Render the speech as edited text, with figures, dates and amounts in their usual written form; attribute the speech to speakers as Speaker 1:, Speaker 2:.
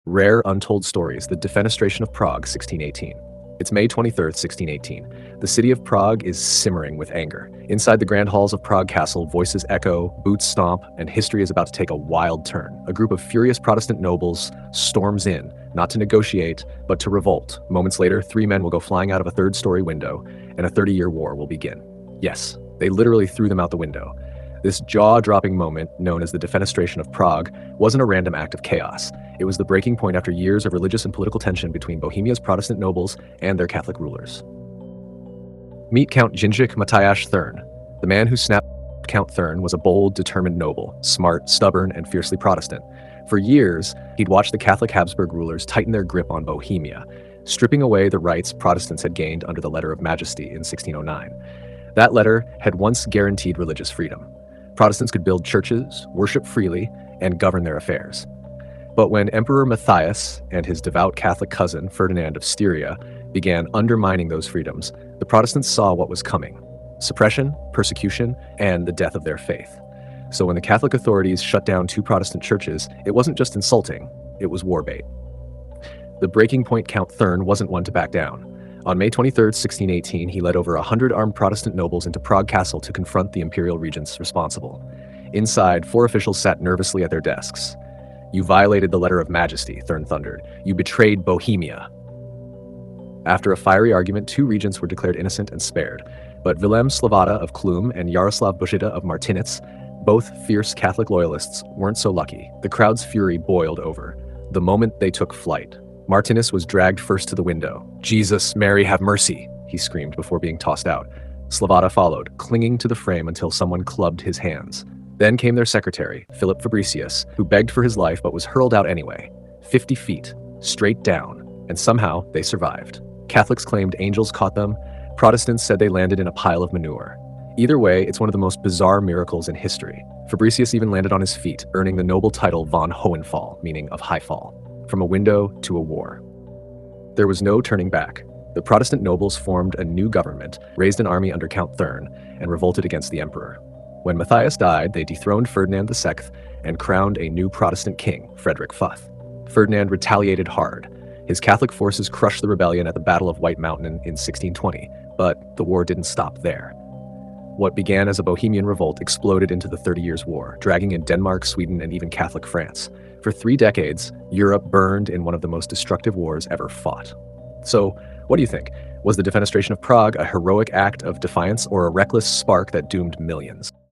Speaker 1: Rare Untold Stories, The Defenestration of Prague, 1618. It's May 23rd, 1618. The city of Prague is simmering with anger. Inside the grand halls of Prague Castle, voices echo, boots stomp, and history is about to take a wild turn. A group of furious Protestant nobles storms in, not to negotiate, but to revolt. Moments later, 3 men will go flying out of a third-story window, and a 30-year war will begin. Yes, they literally threw them out the window. This jaw-dropping moment, known as the Defenestration of Prague, wasn't a random act of chaos. It was the breaking point after years of religious and political tension between Bohemia's Protestant nobles and their Catholic rulers. Meet Count Jindřich Matyáš Thurn. The man who snapped Count Thurn was a bold, determined noble, smart, stubborn, and fiercely Protestant. For years, he'd watched the Catholic Habsburg rulers tighten their grip on Bohemia, stripping away the rights Protestants had gained under the Letter of Majesty in 1609. That letter had once guaranteed religious freedom. Protestants could build churches, worship freely, and govern their affairs. But when Emperor Matthias and his devout Catholic cousin, Ferdinand of Styria, began undermining those freedoms, the Protestants saw what was coming: suppression, persecution, and the death of their faith. So when the Catholic authorities shut down 2 Protestant churches, it wasn't just insulting, it was war bait. The breaking point Count Thurn wasn't one to back down. On May 23, 1618, he led over 100 armed Protestant nobles into Prague Castle to confront the imperial regents responsible. Inside, 4 officials sat nervously at their desks. "You violated the Letter of Majesty," Thurn thundered. "You betrayed Bohemia." After a fiery argument, 2 regents were declared innocent and spared. But Vilém Slavata of Chlum and Jaroslav Bušita of Martinec, both fierce Catholic loyalists, weren't so lucky. The crowd's fury boiled over. The moment they took flight, Martinec was dragged first to the window. "Jesus, Mary, have mercy," he screamed before being tossed out. Slavata followed, clinging to the frame until someone clubbed his hands. Then came their secretary, Philip Fabricius, who begged for his life but was hurled out anyway. 50 feet, straight down, and somehow they survived. Catholics claimed angels caught them. Protestants said they landed in a pile of manure. Either way, it's one of the most bizarre miracles in history. Fabricius even landed on his feet, earning the noble title von Hohenfall, meaning of high fall. From a window to a war. There was no turning back. The Protestant nobles formed a new government, raised an army under Count Thurn, and revolted against the emperor. When Matthias died, they dethroned Ferdinand II and crowned a new Protestant king, Frederick Futh. Ferdinand retaliated hard. His Catholic forces crushed the rebellion at the Battle of White Mountain in 1620, but the war didn't stop there. What began as a Bohemian revolt exploded into the 30 Years' War, dragging in Denmark, Sweden, and even Catholic France. For 3 decades, Europe burned in one of the most destructive wars ever fought. So, what do you think? Was the Defenestration of Prague a heroic act of defiance or a reckless spark that doomed millions?